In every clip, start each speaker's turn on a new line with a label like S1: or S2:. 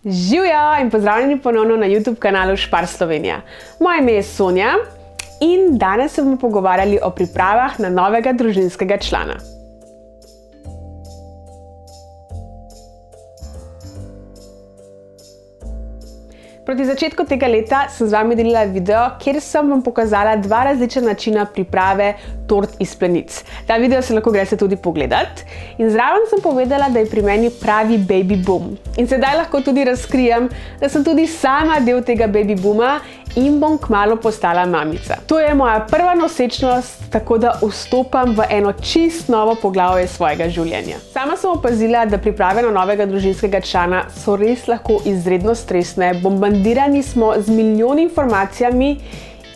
S1: Živjo in pozdravljeni ponovno na YouTube kanalu Špar Slovenija. Moje ime je Sonja in danes se bomo pogovarjali o pripravah na novega družinskega člana. Proti začetku tega leta sem z vami delila video, kjer sem vam pokazala dva različna načina priprave tort iz plenic. Ta video se lahko greste tudi pogledat. In zraven sem povedala, da je pri meni pravi baby boom. In sedaj lahko tudi razkrijem, da sem tudi sama del tega baby booma in bom kmalu postala mamica. To je moja prva nosečnost, tako da vstopam v eno čist novo poglavje svojega življenja. Sama sem opazila, da priprave na novega družinskega člana so res lahko izredno stresne, bombardirani smo z milijoni informacijami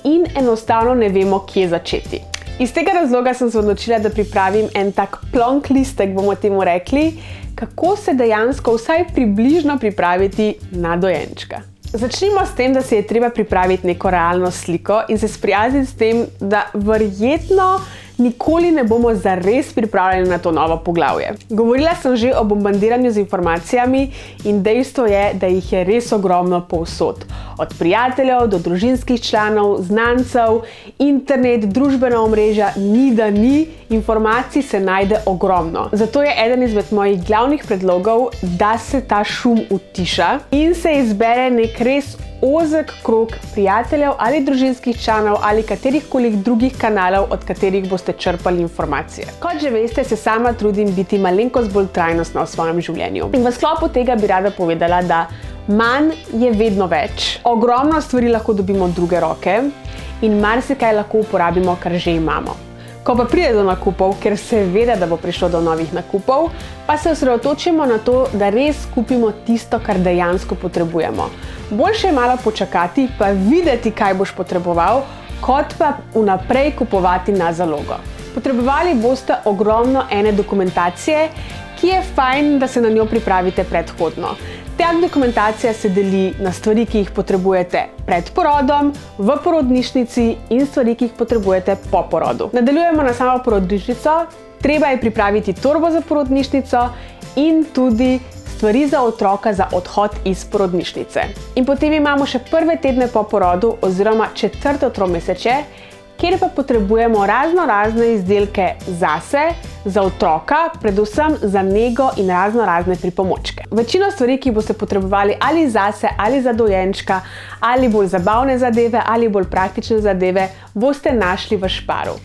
S1: in enostavno ne vemo, kje začeti. Iz tega razloga sem se odločila, da pripravim en tak plonk listek, bomo temu rekli, kako se dejansko vsaj približno pripraviti na dojenčka. Začnimo s tem, da se je treba pripraviti neko realno sliko in se sprijazniti s tem, da verjetno nikoli ne bomo zares pripravljeni na to novo poglavje. Govorila sem že o bombardiranju z informacijami in dejstvo je, da jih je res ogromno povsod. Od prijateljev do družinskih članov, znancev, internet, družbena omrežja, ni da ni, informacij se najde ogromno. Zato je eden izmed mojih glavnih predlogov, da se ta šum utiša in se izbere nek res ozek krog prijateljev ali družinskih članov ali katerihkoli drugih kanalov, od katerih boste črpali informacije. Kot že veste, se sama trudim biti malenkost bolj trajnostna v svojem življenju. In v sklopu tega bi rada povedala, da manj je vedno več. Ogromno stvari lahko dobimo od druge roke in marsikaj lahko uporabimo, kar že imamo. Ko pa pride do nakupov, ker seveda, da bo prišlo do novih nakupov, pa se osredotočimo na to, da res kupimo tisto, kar dejansko potrebujemo. Boljše je malo počakati, pa videti, kaj boš potreboval, kot pa vnaprej kupovati na zalogo. Potrebovali boste ogromno ene dokumentacije, ki je fajn, da se na njo pripravite predhodno. Ta dokumentacija se deli na stvari, ki jih potrebujete pred porodom, v porodnišnici in stvari, ki jih potrebujete po porodu. Nadaljujemo na samo porodnišnico, treba je pripraviti torbo za porodnišnico in tudi stvari za otroka za odhod iz porodnišnice. In potem imamo še prve tedne po porodu oziroma četrto tromesečje, kjer pa potrebujemo razne izdelke zase, za otroka, predvsem za nego in razne pripomočke. Večino stvari, ki boste potrebovali ali zase, ali za dojenčka, ali bolj zabavne zadeve, ali bolj praktične zadeve, boste našli v Šparu.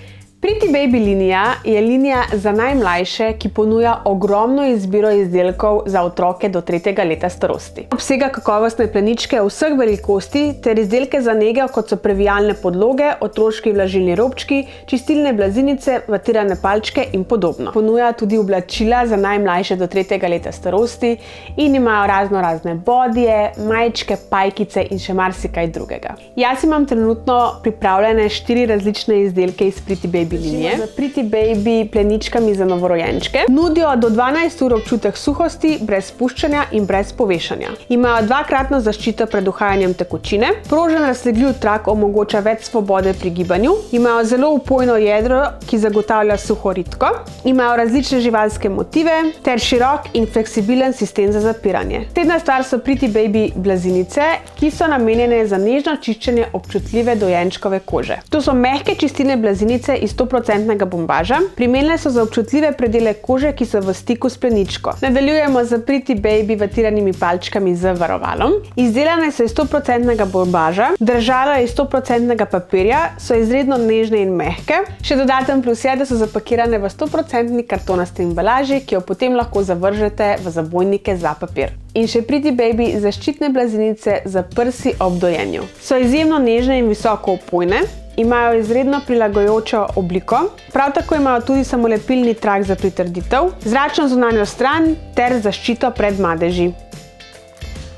S1: Pretty Baby linija je linija za najmlajše, ki ponuja ogromno izbiro izdelkov za otroke do 3. leta starosti. Obsega kakovostne pleničke vseh velikosti ter izdelke za nego, kot so previjalne podloge, otroški vlažilni robčki, čistilne blazinice, vatirane palčke in podobno. Ponuja tudi oblačila za najmlajše do 3. leta starosti in imajo razne bodije, majčke, pajkice in še marsikaj drugega. Jaz imam trenutno pripravljene 4 različne izdelke iz Pretty Baby linije. Z Pretty Baby pleničkami za novorojenčke. Nudijo do 12 ur občutek suhosti, brez spuščanja in brez povešanja. Imajo dvakratno zaščito pred uhajanjem tekočine. Prožen raztegljiv trak omogoča več svobode pri gibanju. Imajo zelo vpojno jedro, ki zagotavlja suho ritko. Imajo različne živalske motive ter širok in fleksibilen sistem za zapiranje. Naslednja stvar so Pretty Baby blazinice, ki so namenjene za nežno čiščenje občutljive dojenčkove kože. To so mehke čistilne blazinice iz 100% bombaža. Primerne so za občutljive predele kože, ki so v stiku s pleničko. Nadaljujemo z Pretty Baby vatiranimi palčkami z varovalom. Izdelane so iz 100% bombaža, držala iz 100% papirja, so izredno nežne in mehke. Še dodaten plus je, da so zapakirane v 100% kartonasti embalaži, ki jo potem lahko zavržete v zabojnike za papir. In še Pretty Baby zaščitne blazinice za prsi ob dojenju. So izjemno nežne in visoko opojne. Imajo izredno prilagojočo obliko, prav tako imajo tudi samolepilni trak za pritrditev, zračno zunanjo stran ter zaščito pred madeži.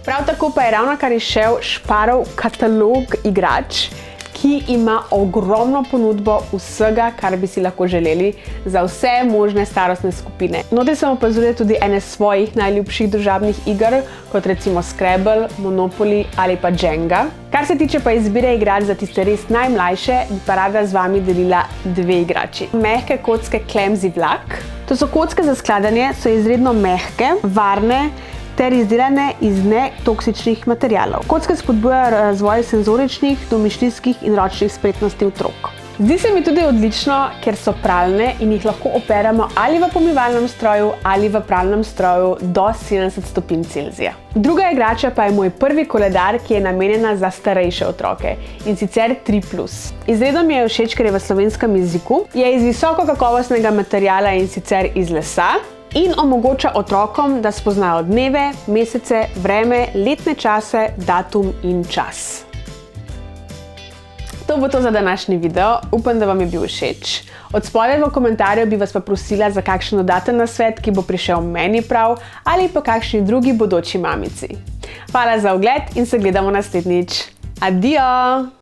S1: Prav tako pa je ravnokar izšel Šparov katalog igrač, ki ima ogromno ponudbo vsega, kar bi si lahko želeli za vse možne starostne skupine. Notri sem opazila tudi ene svojih najljubših družabnih iger, kot recimo Scrabble, Monopoly ali pa Jenga. Kar se tiče pa izbire igrač za tiste res najmlajše, bi pa rada z vami delila 2 igrači. Mehke kocke Clumsy vlak. To so kocke za skladanje, so izredno mehke, varne ter izdelane iz netoksičnih materialov. Kocke spodbujajo razvoj senzoričnih, domišljijskih in ročnih spretnosti otrok. Zdi se mi tudi odlično, ker so pralne in jih lahko operemo ali v pomivalnem stroju ali v pralnem stroju do 70 stopinj Celzija. Druga igrača pa je moj prvi koledar, ki je namenjena za starejše otroke, in sicer 3+. Izredno mi je všeč, ker je v slovenskem jeziku, je iz visoko kakovostnega materiala, in sicer iz lesa, in omogoča otrokom, da spoznajo dneve, mesece, vreme, letne čase, datum in čas. To bo to za današnji video, upam, da vam je bil všeč. Od spodaj v komentarju bi vas pa prosila za kakšen dodaten nasvet, ki bo prišel meni prav, ali pa kakšni drugi bodoči mamici. Hvala za ogled in se gledamo naslednjič. Adijo!